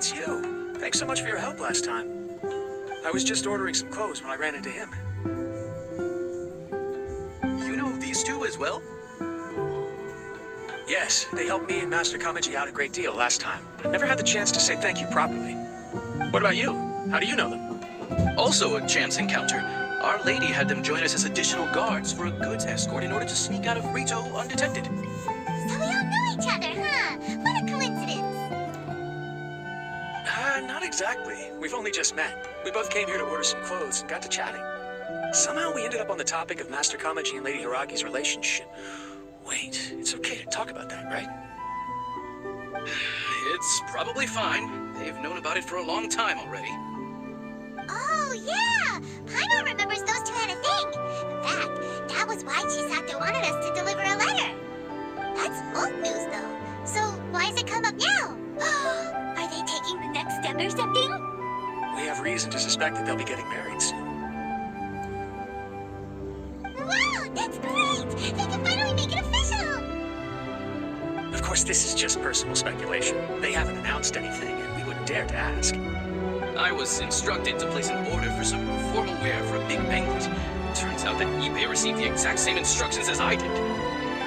it's you. Thanks so much for your help last time. I was just ordering some clothes when I ran into him. You know these two as well? Yes, they helped me and Master Kamaji out a great deal last time. I never had the chance to say thank you properly. What about you? How do you know them? Also a chance encounter. Our lady had them join us as additional guards for a goods escort in order to sneak out of Rito undetected. So we all know each other, huh? What a coincidence. Not exactly. We've only just met. We both came here to order some clothes and got to chatting. Somehow we ended up on the topic of Master Kamaji and Lady Hiragi's relationship. Wait, it's okay to talk about that, right? It's probably fine. They've known about it for a long time already. Oh, yeah! Paimon remembers those two had a thing. In fact, that was why Chisato wanted us to deliver a letter. That's old news, though. So why has it come up now? Are they taking the next step or something? We have reason to suspect that they'll be getting married soon. Wow, that's great! They can finally make it official! Of course, this is just personal speculation. They haven't announced anything, and we wouldn't dare to ask. I was instructed to place an order for some formal wear for a big banquet. Turns out that Ippei received the exact same instructions as I did.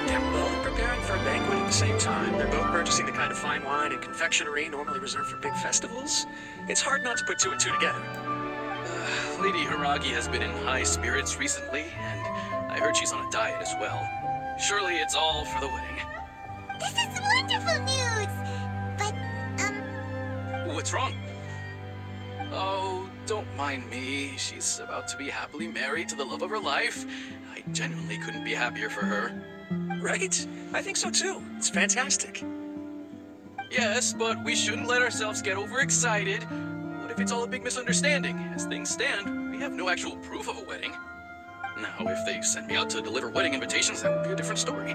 They're both preparing for a banquet at the same time. They're both purchasing the kind of fine wine and confectionery normally reserved for big festivals. It's hard not to put two and two together. Lady Hiragi has been in high spirits recently, and I heard she's on a diet as well. Surely it's all for the wedding. This is wonderful news! But, What's wrong? Oh, don't mind me. She's about to be happily married to the love of her life. I genuinely couldn't be happier for her. Right? I think so too. It's fantastic. Yes, but we shouldn't let ourselves get overexcited. What if it's all a big misunderstanding? As things stand, we have no actual proof of a wedding. Now, if they sent me out to deliver wedding invitations, that would be a different story.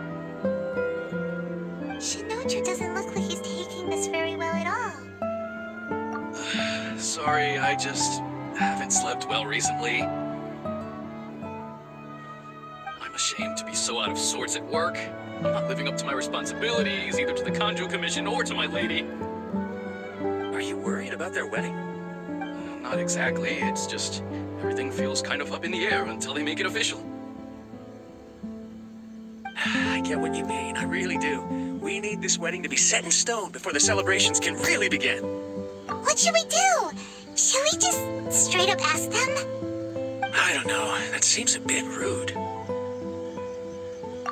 Shinotra doesn't look like he's taking this very well at all. Sorry, I just haven't slept well recently. I'm ashamed to be so out of sorts at work. I'm not living up to my responsibilities, either to the Kanjo Commission or to my lady. Are you worried about their wedding? Not exactly, it's just everything feels kind of up in the air until they make it official. I get what you mean, I really do. We need this wedding to be set in stone before the celebrations can really begin. What should we do? Should we just straight up ask them? I don't know, that seems a bit rude.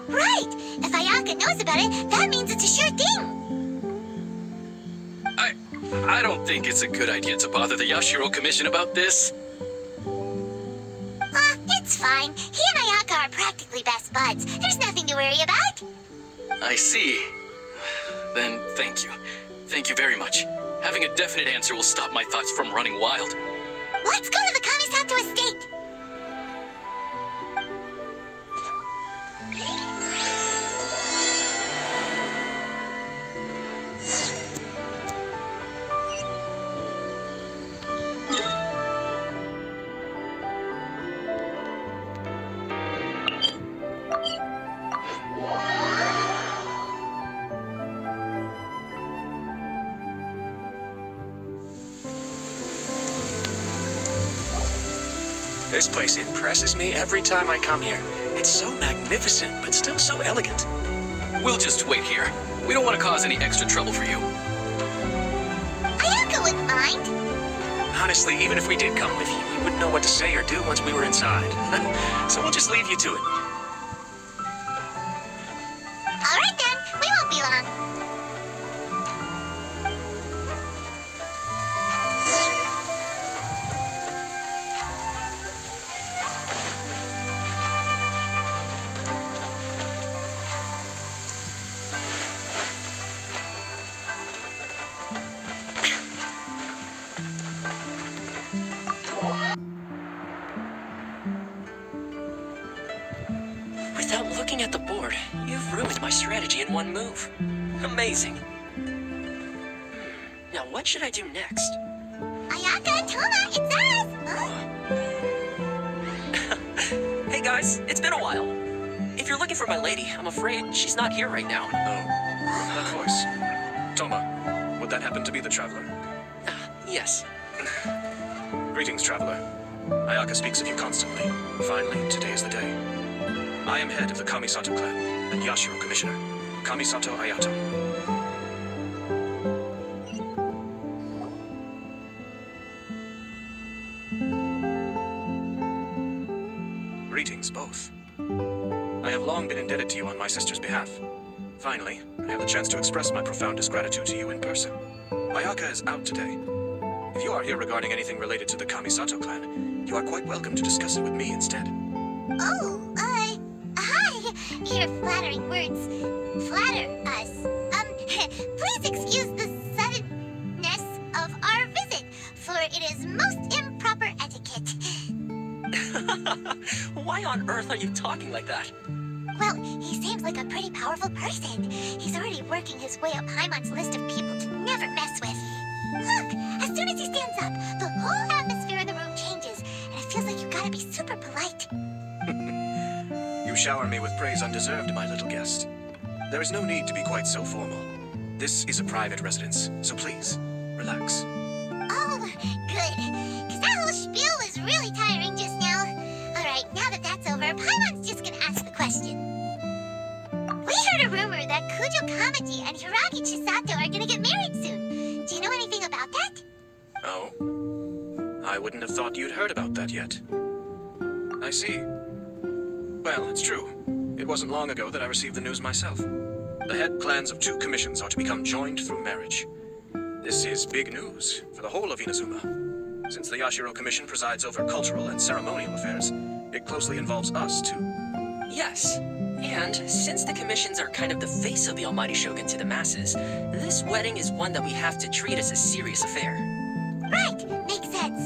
Right! If Ayaka knows about it, that means it's a sure thing! I don't think it's a good idea to bother the Yashiro Commission about this. It's fine. He and Ayaka are practically best buds. There's nothing to worry about. I see. Then thank you. Thank you very much. Having a definite answer will stop my thoughts from running wild. Let's go to the Kamisato estate! This place impresses me every time I come here. It's so magnificent, but still so elegant. We'll just wait here. We don't want to cause any extra trouble for you. Ayaka wouldn't mind. Honestly, even if we did come with you, we wouldn't know what to say or do once we were inside. So we'll just leave you to it. Alright then, we won't be long. Without looking at the board, you've ruined my strategy in one move. Amazing. Now what should I do next? Ayaka, Toma, it's us! Huh? Hey guys, it's been a while. If you're looking for my lady, I'm afraid she's not here right now. Oh, of course. Toma, would that happen to be the traveler? Yes. Greetings, traveler. Ayaka speaks of you constantly. Finally, today is the day. I am head of the Kamisato clan and Yashiro commissioner, Kamisato Ayato. Greetings, both. I have long been indebted to you on my sister's behalf. Finally, I have the chance to express my profoundest gratitude to you in person. Ayaka is out today. If you are here regarding anything related to the Kamisato clan, you are quite welcome to discuss it with me instead. Oh, hi. Your flattering words flatter us. Please excuse the suddenness of our visit, for it is most improper etiquette. Why on earth are you talking like that? Well, he seems like a pretty powerful person. He's already working his way up Paimon's list of people to never mess with. Look, as soon as he stands up, the whole atmosphere in the room changes, and it feels like you gotta be super polite. You shower me with praise undeserved, my little guest. There is no need to be quite so formal. This is a private residence, so please, relax. Oh, good. Because that whole spiel was really tiring just now. Alright, now that that's over, Paimon's just gonna ask the question. We heard a rumor that Kujo Kamaji and Hiragi Chisato are gonna get married soon. Do you know anything about that? Oh? I wouldn't have thought you'd heard about that yet. I see. Well, it's true. It wasn't long ago that I received the news myself. The head clans of 2 commissions are to become joined through marriage. This is big news for the whole of Inazuma. Since the Yashiro Commission presides over cultural and ceremonial affairs, it closely involves us too. Yes. And since the commissions are kind of the face of the Almighty Shogun to the masses, this wedding is one that we have to treat as a serious affair. Right, makes sense.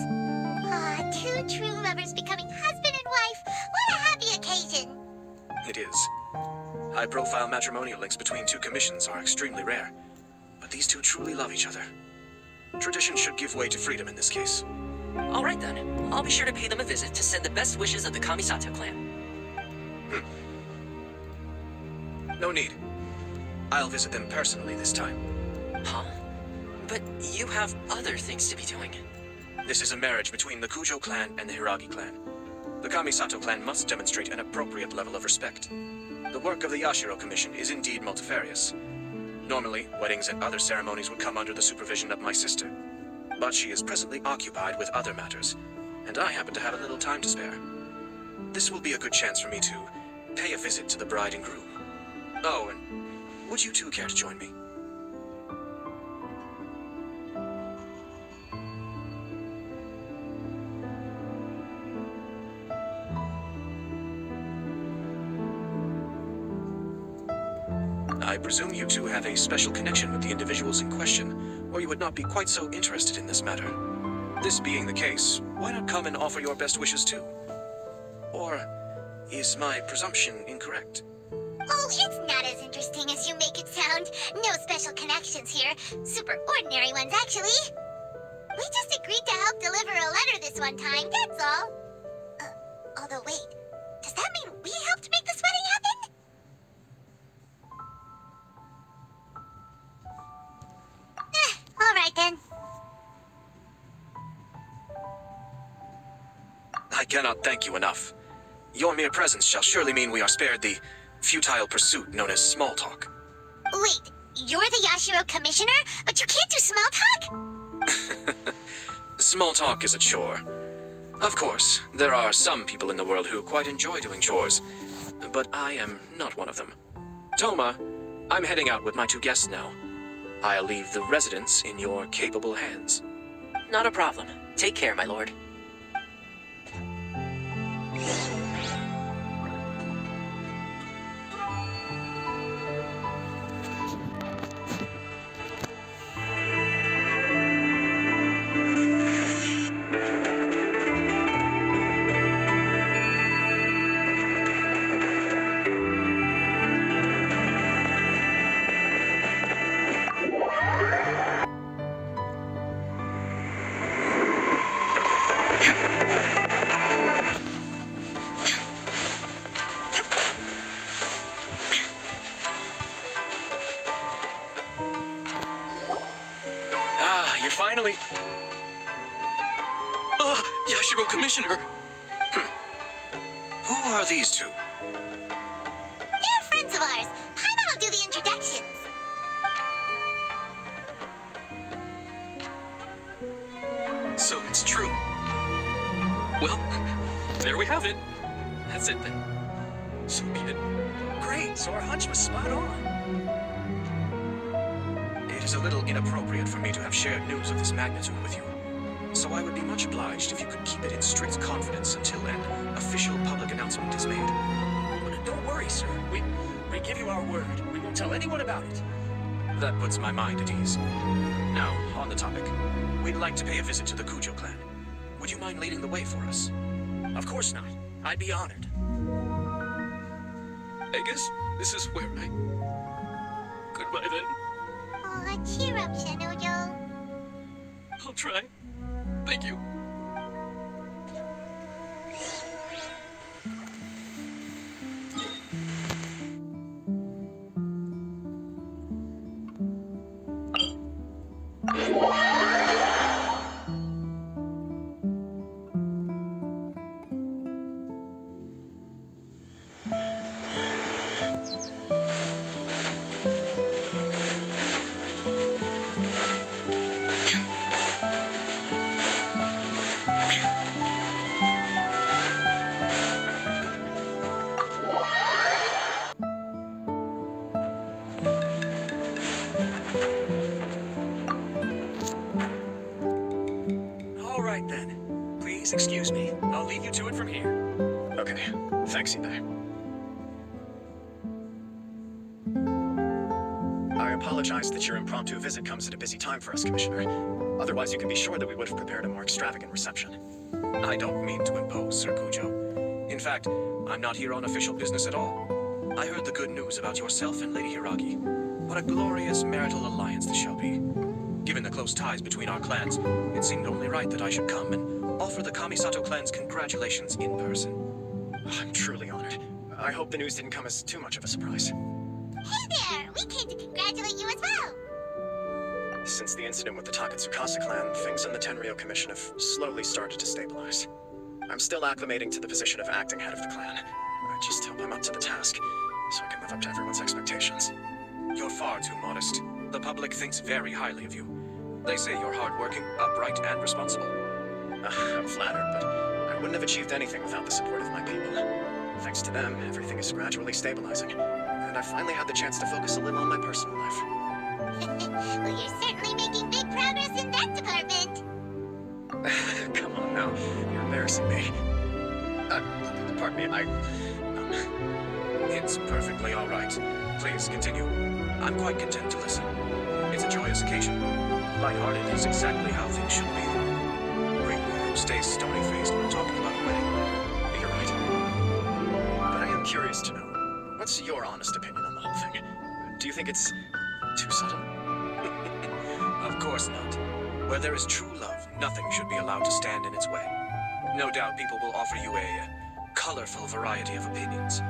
Ah, 2 true lovers becoming husband and wife. What a happy occasion. It is. High-profile matrimonial links between 2 commissions are extremely rare, but these 2 truly love each other. Tradition should give way to freedom in this case. All right then. I'll be sure to pay them a visit to send the best wishes of the Kamisato clan. No need. I'll visit them personally this time. Huh? But you have other things to be doing. This is a marriage between the Kujo clan and the Hiragi clan. The Kamisato clan must demonstrate an appropriate level of respect. The work of the Yashiro Commission is indeed multifarious. Normally, weddings and other ceremonies would come under the supervision of my sister. But she is presently occupied with other matters, and I happen to have a little time to spare. This will be a good chance for me to pay a visit to the bride and groom. Oh, and would you two care to join me? I presume you two have a special connection with the individuals in question, or you would not be quite so interested in this matter. This being the case, why not come and offer your best wishes too? Or is my presumption incorrect? Oh, it's not as interesting as you make it sound. No special connections here. Super ordinary ones, actually. We just agreed to help deliver a letter this one time, that's all. Although, wait. Does that mean we helped make this wedding happen? Alright then. I cannot thank you enough. Your mere presence shall surely mean we are spared the futile pursuit known as small talk. Wait, you're the Yashiro Commissioner? But you can't do small talk? Small talk is a chore. Of course, there are some people in the world who quite enjoy doing chores, but I am not one of them. Toma, I'm heading out with my 2 guests now. I'll leave the residence in your capable hands. Not a problem. Take care, my lord. You're finally... Yashiro Commissioner. Who are these two? They're friends of ours. Paimon will do the introductions. So it's true. Well, there we have it. That's it then. So be it. Great, so our hunch was spot on. It is a little inappropriate for me to have shared news of this magnitude with you. So I would be much obliged if you could keep it in strict confidence until an official public announcement is made. But don't worry, sir. We give you our word. We won't tell anyone about it. That puts my mind at ease. Now, on the topic. We'd like to pay a visit to the Kujo clan. Would you mind leading the way for us? Of course not. I'd be honored. I guess this is where I... Goodbye then. Aw, cheer up, Shinojo. I'll try. Thank you. Excuse me. I'll leave you to it from here. Okay. Thanks, Ibe. I apologize that your impromptu visit comes at a busy time for us, Commissioner. Otherwise, you can be sure that we would have prepared a more extravagant reception. I don't mean to impose, Sir Kujo. In fact, I'm not here on official business at all. I heard the good news about yourself and Lady Hiragi. What a glorious marital alliance this shall be. Given the close ties between our clans, it seemed only right that I should come and offer the Kamisato clan's congratulations in person. I'm truly honored. I hope the news didn't come as too much of a surprise. Hey there! We came to congratulate you as well! Since the incident with the Takatsukasa clan, things in the Tenryou Commission have slowly started to stabilize. I'm still acclimating to the position of acting head of the clan. I just hope I'm up to the task, so I can live up to everyone's expectations. You're far too modest. The public thinks very highly of you. They say you're hardworking, upright, and responsible. I'm flattered, but I wouldn't have achieved anything without the support of my people. Thanks to them, everything is gradually stabilizing, and I finally had the chance to focus a little on my personal life. Well, you're certainly making big progress in that department. Come on now, you're embarrassing me. Pardon me, It's perfectly all right. Please, continue. I'm quite content to listen. It's a joyous occasion. Lighthearted is exactly how things should be. Ringu stays stony-faced when talking about a wedding. You're right. But I am curious to know, what's your honest opinion on the whole thing? Do you think it's too sudden? Of course not. Where there is true love, nothing should be allowed to stand in its way. No doubt people will offer you a colorful variety of opinions.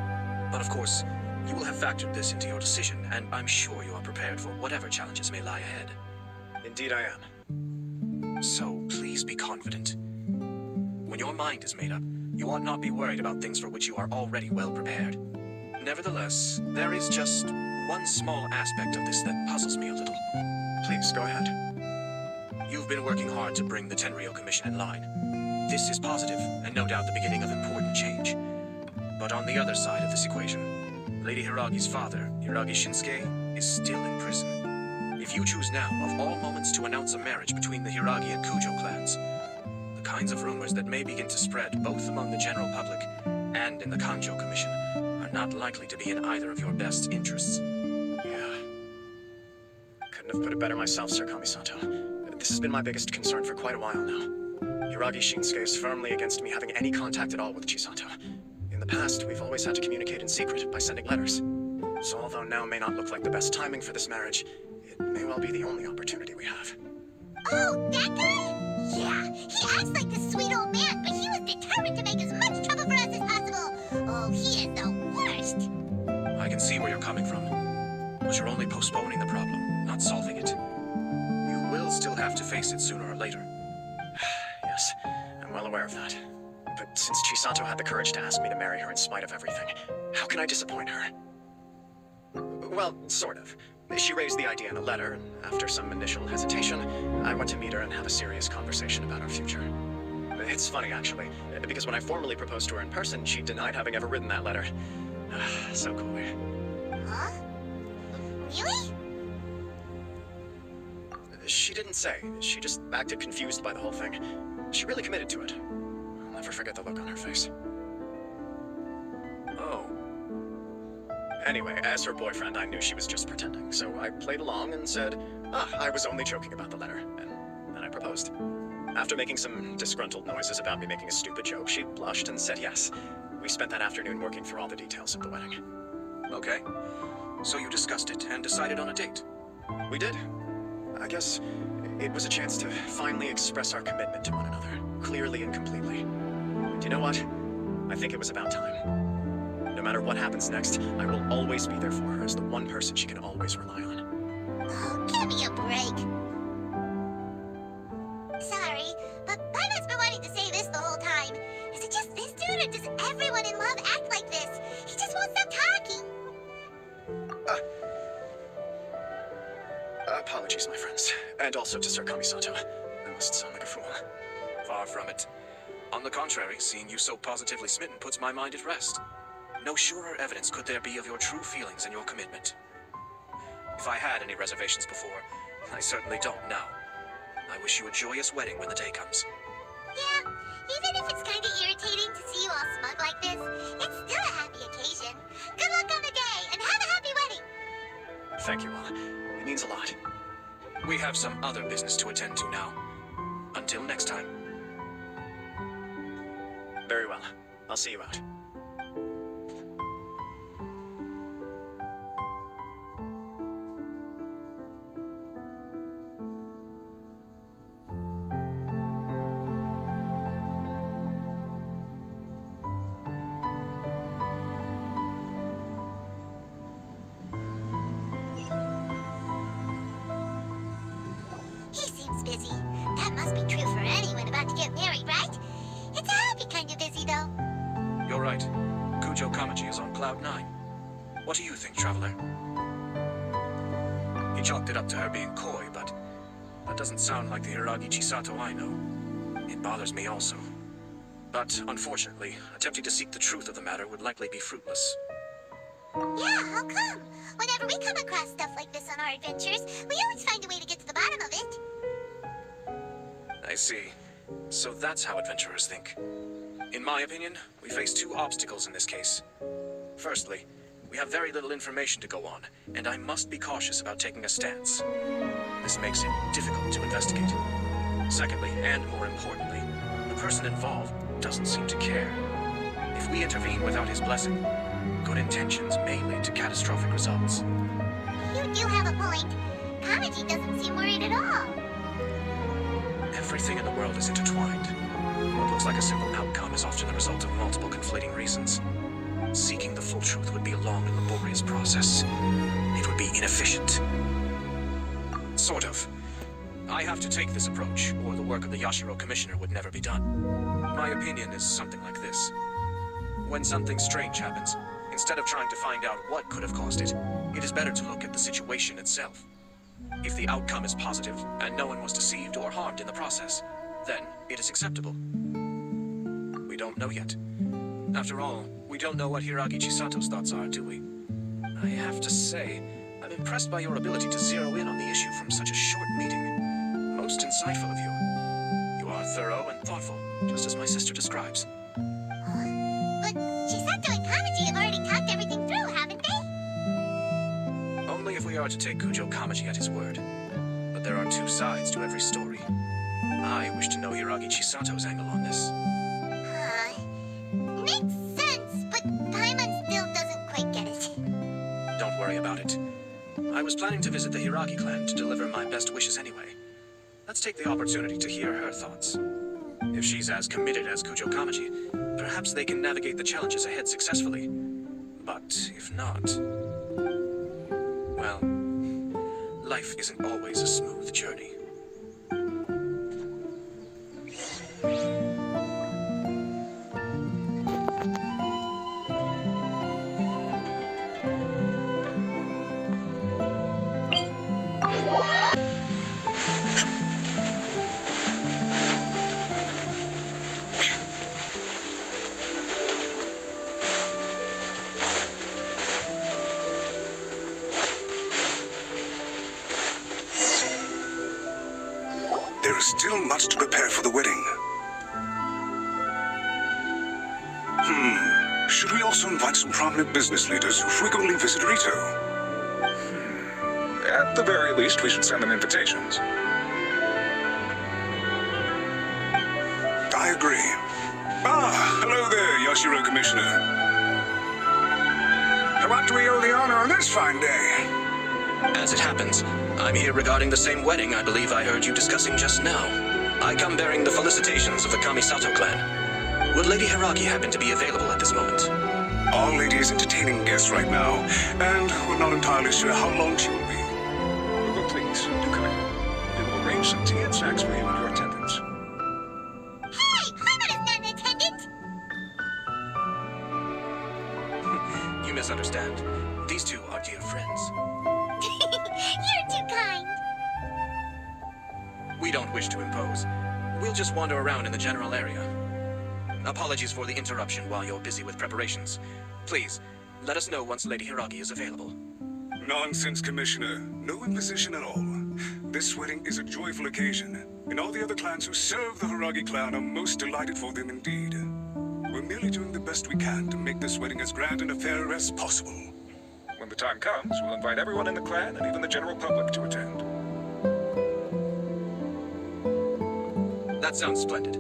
But of course, you will have factored this into your decision, and I'm sure you are prepared for whatever challenges may lie ahead. Indeed I am. So please be confident. When your mind is made up, you ought not be worried about things for which you are already well prepared. Nevertheless, there is just one small aspect of this that puzzles me a little. Please, go ahead. You've been working hard to bring the Tenryou Commission in line. This is positive, and no doubt the beginning of important change. But on the other side of this equation, Lady Hiragi's father, Hiragi Shinsuke, is still in prison. If you choose now, of all moments, to announce a marriage between the Hiragi and Kujo clans, the kinds of rumors that may begin to spread both among the general public and in the Kanjo Commission are not likely to be in either of your best interests. Yeah. Couldn't have put it better myself, Sir Kamisato. This has been my biggest concern for quite a while now. Hiragi Shinsuke is firmly against me having any contact at all with Chisato. In the past, we've always had to communicate in secret by sending letters. So although now may not look like the best timing for this marriage, it may well be the only opportunity we have. Oh, that guy? Yeah, he acts like this sweet old man, but he was determined to make as much trouble for us as possible. Oh, he is the worst. I can see where you're coming from. But you're only postponing the problem, not solving it. You will still have to face it sooner or later. Yes, and well aware of that. But since Chisato had the courage to ask me to marry her in spite of everything, how can I disappoint her? Well, sort of. She raised the idea in a letter, and after some initial hesitation, I went to meet her and have a serious conversation about our future. It's funny, actually, because when I formally proposed to her in person, she denied having ever written that letter. So cool. Huh? Really? She didn't say. She just acted confused by the whole thing. She really committed to it. I'll never forget the look on her face. Oh. Anyway, as her boyfriend, I knew she was just pretending, so I played along and said, I was only joking about the letter, and then I proposed. After making some disgruntled noises about me making a stupid joke, she blushed and said yes. We spent that afternoon working through all the details of the wedding. Okay. So you discussed it and decided on a date? We did. I guess it was a chance to finally express our commitment to one another, clearly and completely. And you know what? I think it was about time. No matter what happens next, I will always be there for her as the one person she can always rely on. Oh, give me a break. Sorry, but Paimon's been wanting to say this the whole time. Is it just this dude, or does everyone in love act like this? He just won't stop talking. Apologies, my friends. And also to Sir Kamisato. I must sound like a fool. Far from it. On the contrary, seeing you so positively smitten puts my mind at rest. No surer evidence could there be of your true feelings and your commitment. If I had any reservations before, I certainly don't now. I wish you a joyous wedding when the day comes. Yeah, even if it's kind of irritating to see you all smug like this, it's still a happy occasion. Good luck on the day, and have a happy wedding! Thank you all. It means a lot. We have some other business to attend to now. Until next time. Very well. I'll see you out. He seems busy. That must be true for anyone about to get married, right? It's a happy kind of busy, though. You're right. Kujo Kamaji is on cloud 9. What do you think, Traveler? He chalked it up to her being coy, but that doesn't sound like the Hiragi Chisato I know. It bothers me also. But, unfortunately, attempting to seek the truth of the matter would likely be fruitless. Yeah, how come? Whenever we come across stuff like this on our adventures, we always find a way to get to the bottom of it. I see. So that's how adventurers think. In my opinion, we face two obstacles in this case. Firstly, we have very little information to go on, and I must be cautious about taking a stance. This makes it difficult to investigate. Secondly, and more importantly, the person involved doesn't seem to care. If we intervene without his blessing, good intentions may lead to catastrophic results. You do have a point. Kamaji doesn't seem worried at all. Everything in the world is intertwined. What looks like a simple outcome is often the result of multiple conflating reasons. Seeking the full truth would be a long and laborious process. It would be inefficient. Sort of. I have to take this approach, or the work of the Yashiro Commissioner would never be done. My opinion is something like this. When something strange happens, instead of trying to find out what could have caused it, it is better to look at the situation itself. If the outcome is positive, and no one was deceived or harmed in the process, then it is acceptable. We don't know yet. After all, we don't know what Hiragi Chisato's thoughts are, do we? I have to say, I'm impressed by your ability to zero in on the issue from such a short meeting. Most insightful of you. You are thorough and thoughtful, just as my sister describes. But Chisato and Kamaji have already talked everything through, haven't they? Only if we are to take Kujo Kamaji at his word. But there are two sides to every story. I wish to know Hiragi Chisato's angle on this. Makes sense, but Paimon still doesn't quite get it. Don't worry about it. I was planning to visit the Hiragi clan to deliver my best wishes anyway. Let's take the opportunity to hear her thoughts. If she's as committed as Kujo Kamaji, perhaps they can navigate the challenges ahead successfully. But if not... well, life isn't always a smooth journey. there is still much to prepare for the wedding. Should we also invite some prominent business leaders who frequently visit Rito? At the very least, we should send them invitations. I agree. Hello there, Yashiro Commissioner. To what do we owe the honor on this fine day? As it happens, I'm here regarding the same wedding I believe I heard you discussing just now. I come bearing the felicitations of the Kamisato clan. Would Lady Hiragi happen to be available at this moment? Our lady is entertaining guests right now, and we're not entirely sure how long she will be. Well, please, do come in. We will arrange some tea and snacks for you in your attendance. Hey, Paimon is not in attendance! You misunderstand. These two are dear friends. You're too kind. We don't wish to impose. We'll just wander around in the general area. Apologies for the interruption while you're busy with preparations. Please, let us know once Lady Hiragi is available. Nonsense, Commissioner. No imposition at all. This wedding is a joyful occasion, and all the other clans who serve the Hiragi clan are most delighted for them indeed. We're merely doing the best we can to make this wedding as grand and a fair as possible. When the time comes, we'll invite everyone in the clan and even the general public to attend. That sounds splendid.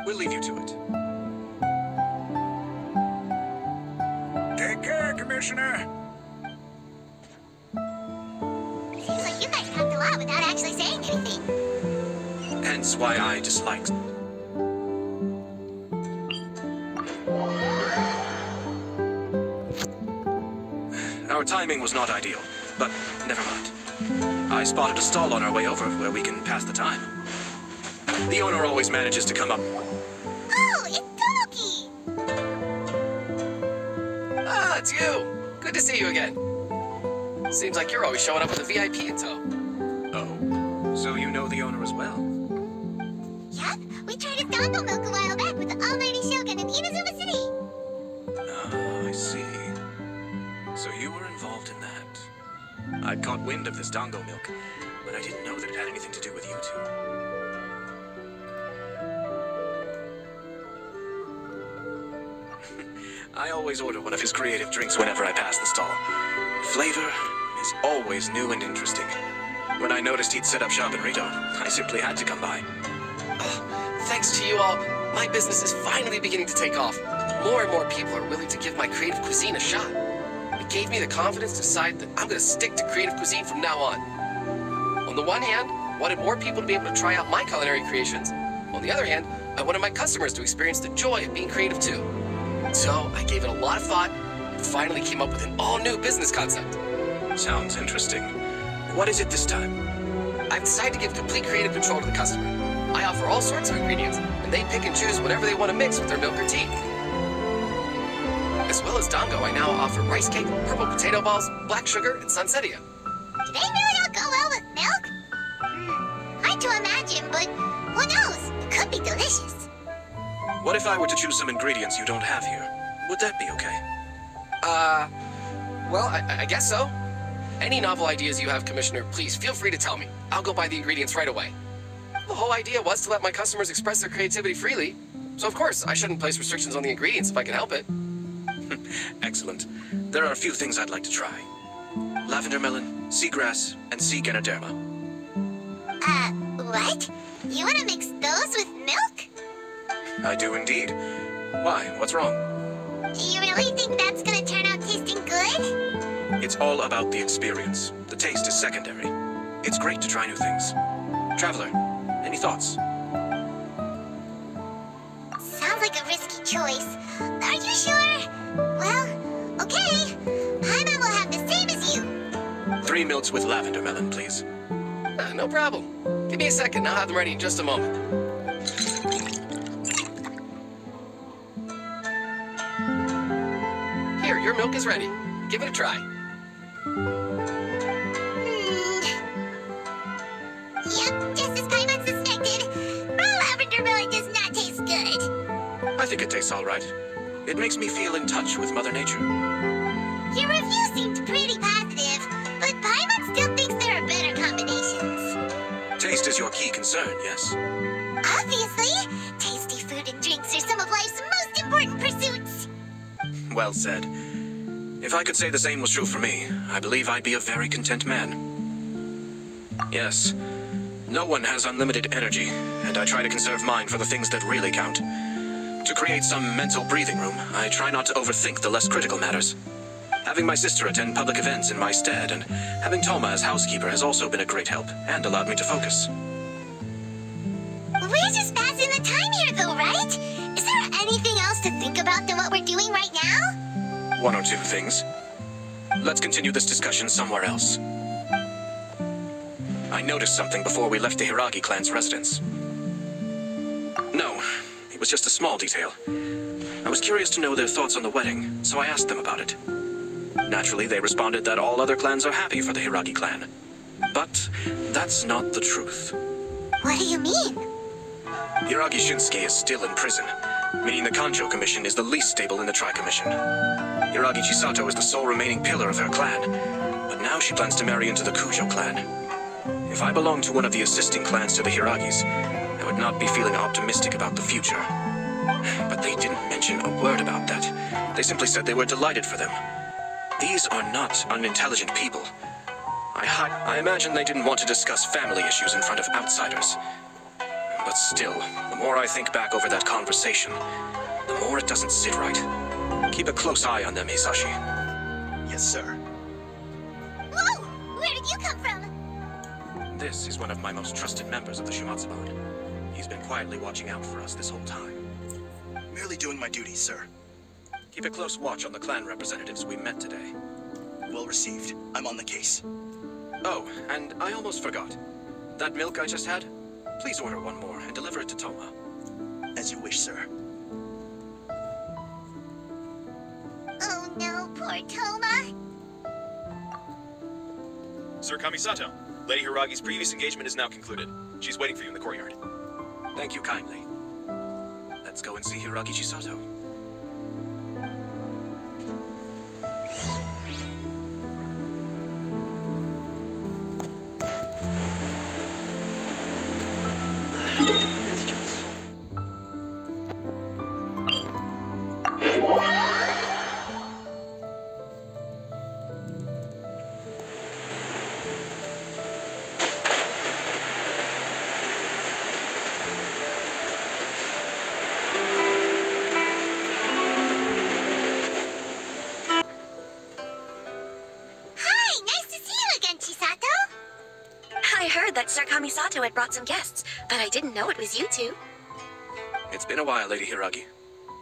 We'll leave you to it. Take care, Commissioner. Seems like you guys talked a lot without actually saying anything. Hence why I disliked. Our timing was not ideal, but never mind. I spotted a stall on our way over where we can pass the time. The owner always manages to come up. Oh, it's Tomoki! Ah, it's you. Good to see you again. Seems like you're always showing up with a VIP in tow. Oh, so you know the owner as well? Yep, we tried his dango milk a while back with the almighty Shogun in Inazuma City. Ah, I see. So you were involved in that. I'd caught wind of this dango milk, but I didn't know that it had anything to do with you two. I always order one of his creative drinks whenever I pass the stall. Flavor is always new and interesting. When I noticed he'd set up shop in Rito, I simply had to come by. Thanks to you all, my business is finally beginning to take off. More and more people are willing to give my creative cuisine a shot. It gave me the confidence to decide that I'm going to stick to creative cuisine from now on. On the one hand, I wanted more people to be able to try out my culinary creations. On the other hand, I wanted my customers to experience the joy of being creative too. So I gave it a lot of thought and finally came up with an all-new business concept. Sounds interesting. What is it this time? I've decided to give complete creative control to the customer. I offer all sorts of ingredients, and they pick and choose whatever they want to mix with their milk or tea. As well as dango, I now offer rice cake, purple potato balls, black sugar, and sunsettia. Do they really all go well with milk? Hard to imagine, but who knows? It could be delicious. What if I were to choose some ingredients you don't have here? Would that be okay? Well, I guess so. Any novel ideas you have, Commissioner, please feel free to tell me. I'll go buy the ingredients right away. The whole idea was to let my customers express their creativity freely. So of course, I shouldn't place restrictions on the ingredients if I can help it. Excellent. There are a few things I'd like to try. Lavender melon, seagrass, and sea ganoderma. What? You want to mix those with milk? I do indeed. Why? What's wrong? You really think that's gonna turn out tasting good? It's all about the experience. The taste is secondary. It's great to try new things. Traveler, any thoughts? Sounds like a risky choice. Are you sure? Well, okay. Paimon will have the same as you. 3 milks with lavender melon, please. No problem. Give me a second, I'll have them ready in just a moment. Here, your milk is ready. Give it a try. Yep, just as Paimon suspected. Raw lavender melon does not taste good. I think it tastes all right. It makes me feel in touch with Mother Nature. Your review seemed pretty positive, but Paimon still thinks there are better combinations. taste is your key concern, yes? Obviously! Tasty food and drinks are some of life's most important pursuits! Well said. If I could say the same was true for me, I believe I'd be a very content man. Yes, no one has unlimited energy, and I try to conserve mine for the things that really count. To create some mental breathing room, I try not to overthink the less critical matters. Having my sister attend public events in my stead, and having Toma as housekeeper has also been a great help, and allowed me to focus. We're just passing the time here though, right? Is there anything else to think about than what we're doing right now? One or two things. Let's continue this discussion somewhere else. I noticed something before we left the Hiragi clan's residence. No, it was just a small detail. I was curious to know their thoughts on the wedding, so I asked them about it. Naturally, they responded that all other clans are happy for the Hiragi clan. But that's not the truth. What do you mean? Hiragi Shinsuke is still in prison, meaning the Kanjo Commission is the least stable in the Tri-Commission. Hiragi Chisato is the sole remaining pillar of her clan, but now she plans to marry into the Kujo clan. If I belonged to one of the assisting clans to the Hiragis, I would not be feeling optimistic about the future. But they didn't mention a word about that. They simply said they were delighted for them. These are not unintelligent people. I imagine they didn't want to discuss family issues in front of outsiders. But still, the more I think back over that conversation, the more it doesn't sit right. Keep a close eye on them, Hisashi. Yes, sir. Whoa! Where did you come from? This is one of my most trusted members of the Shimatsuban. He's been quietly watching out for us this whole time. Merely doing my duty, sir. Keep a close watch on the clan representatives we met today. Well received. I'm on the case. Oh, and I almost forgot. That milk I just had? Please order one more and deliver it to Toma. As you wish, sir. Oh no, poor Toma. Sir Kamisato, Lady Hiragi's previous engagement is now concluded. She's waiting for you in the courtyard. Thank you kindly. Let's go and see Hiragi Chisato. Sir Kamisato had brought some guests, but I didn't know it was you two. It's been a while, Lady Hiragi.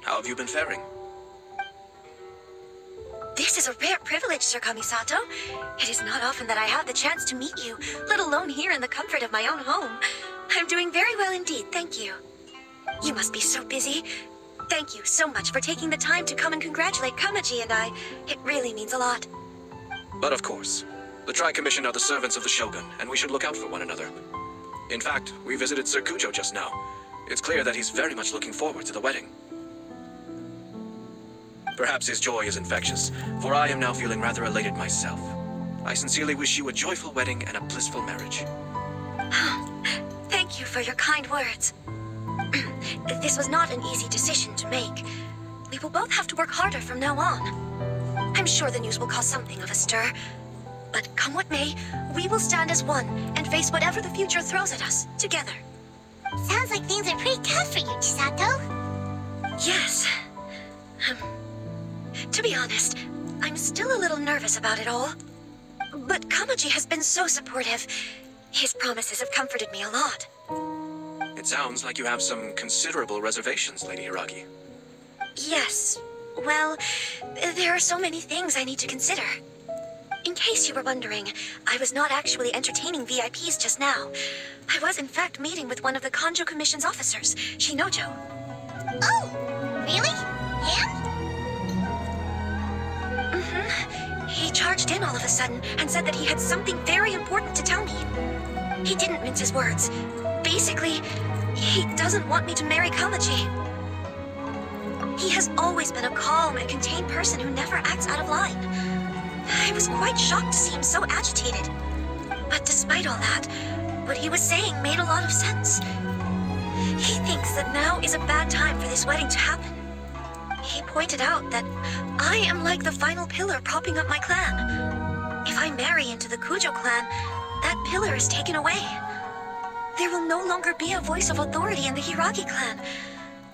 How have you been faring? This is a rare privilege, Sir Kamisato. It is not often that I have the chance to meet you, let alone here in the comfort of my own home. I'm doing very well indeed, thank you. You must be so busy. Thank you so much for taking the time to come and congratulate Kamaji and I. It really means a lot. But of course. The Tri-Commission are the servants of the Shogun, and we should look out for one another. In fact, we visited Sir Kujo just now. It's clear that he's very much looking forward to the wedding. Perhaps his joy is infectious, for I am now feeling rather elated myself. I sincerely wish you a joyful wedding and a blissful marriage. Thank you for your kind words. This was not an easy decision to make. We will both have to work harder from now on. I'm sure the news will cause something of a stir. But come what may, we will stand as one and face whatever the future throws at us, together. Sounds like things are pretty tough for you, Chisato. Yes. To be honest, I'm still a little nervous about it all. But Kamaji has been so supportive. His promises have comforted me a lot. It sounds like you have some considerable reservations, Lady Hiragi. Yes. Well, there are so many things I need to consider. In case you were wondering, I was not actually entertaining VIPs just now. I was in fact meeting with one of the Kanjo Commission's officers, Shinojo. Oh, really? Him? Mm-hmm. He charged in all of a sudden and said that he had something very important to tell me. He didn't mince his words. Basically, he doesn't want me to marry Kamaji. He has always been a calm and contained person who never acts out of line. I was quite shocked to see him so agitated. But despite all that, what he was saying made a lot of sense. He thinks that now is a bad time for this wedding to happen. He pointed out that I am like the final pillar propping up my clan. If I marry into the Kujo clan, that pillar is taken away. There will no longer be a voice of authority in the Hiragi clan.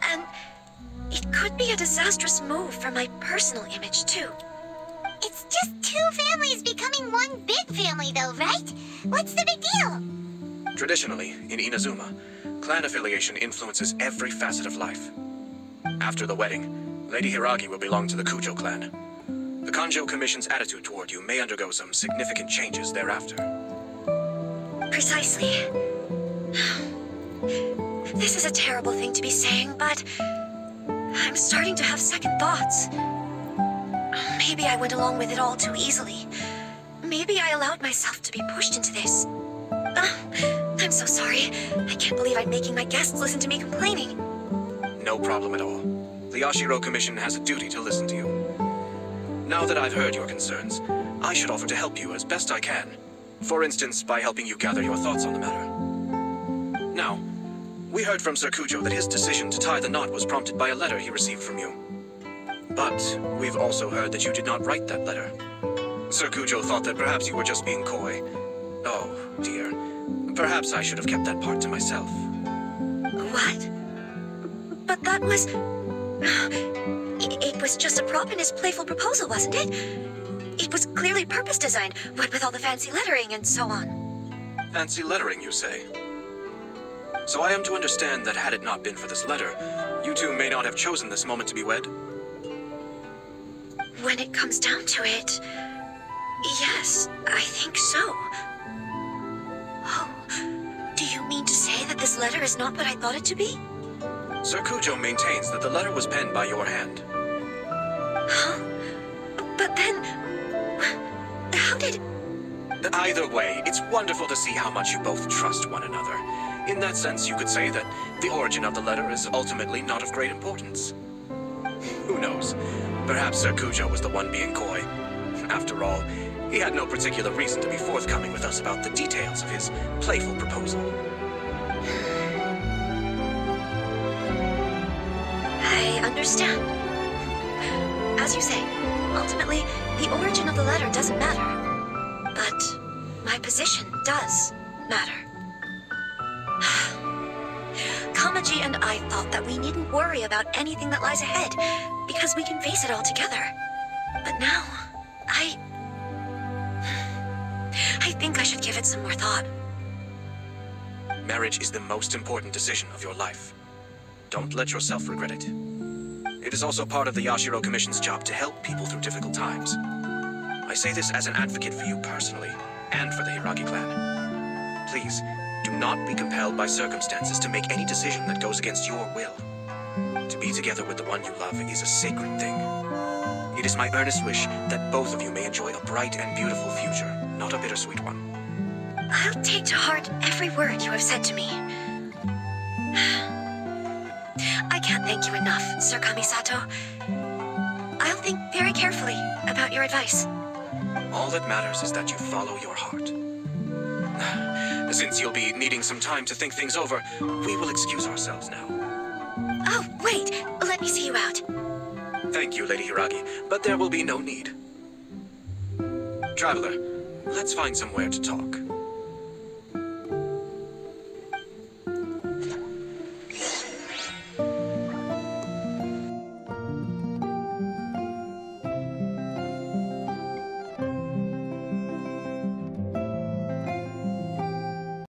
And it could be a disastrous move for my personal image, too. It's just two families becoming one big family, though, right? What's the big deal? Traditionally, in Inazuma, clan affiliation influences every facet of life. After the wedding, Lady Hiragi will belong to the Kujo clan. The Kanjo Commission's attitude toward you may undergo some significant changes thereafter. Precisely. This is a terrible thing to be saying, but I'm starting to have second thoughts. Maybe I went along with it all too easily. Maybe I allowed myself to be pushed into this. I'm so sorry. I can't believe I'm making my guests listen to me complaining. No problem at all. The Yashiro Commission has a duty to listen to you. Now that I've heard your concerns, I should offer to help you as best I can. For instance, by helping you gather your thoughts on the matter. Now, we heard from Sir Kujo that his decision to tie the knot was prompted by a letter he received from you. But we've also heard that you did not write that letter. Sir Kujo thought that perhaps you were just being coy. Oh, dear. Perhaps I should have kept that part to myself. What? But that was... It was just a prop in his playful proposal, wasn't it? It was clearly purpose-designed, what with all the fancy lettering and so on. Fancy lettering, you say? So I am to understand that had it not been for this letter, you two may not have chosen this moment to be wed? When it comes down to it, yes, I think so. Oh, do you mean to say that this letter is not what I thought it to be? Sir Kujo maintains that the letter was penned by your hand. Huh? But then... how did... Either way, it's wonderful to see how much you both trust one another. In that sense, you could say that the origin of the letter is ultimately not of great importance. Who knows? Perhaps Sir Kujo was the one being coy. After all, he had no particular reason to be forthcoming with us about the details of his playful proposal. I understand. As you say, ultimately, the origin of the letter doesn't matter. But my position does matter. Kamaji and I thought that we needn't worry about anything that lies ahead, because we can face it all together. But now, I think I should give it some more thought. Marriage is the most important decision of your life. Don't let yourself regret it. It is also part of the Yashiro Commission's job to help people through difficult times. I say this as an advocate for you personally, and for the Hiragi clan. Please, do not be compelled by circumstances to make any decision that goes against your will. To be together with the one you love is a sacred thing. It is my earnest wish that both of you may enjoy a bright and beautiful future, not a bittersweet one. I'll take to heart every word you have said to me. I can't thank you enough, Sir Kamisato. I'll think very carefully about your advice. All that matters is that you follow your heart. Since you'll be needing some time to think things over, we will excuse ourselves now. Oh, wait! Let me see you out. Thank you, Lady Hiragi, but there will be no need. Traveler, let's find somewhere to talk.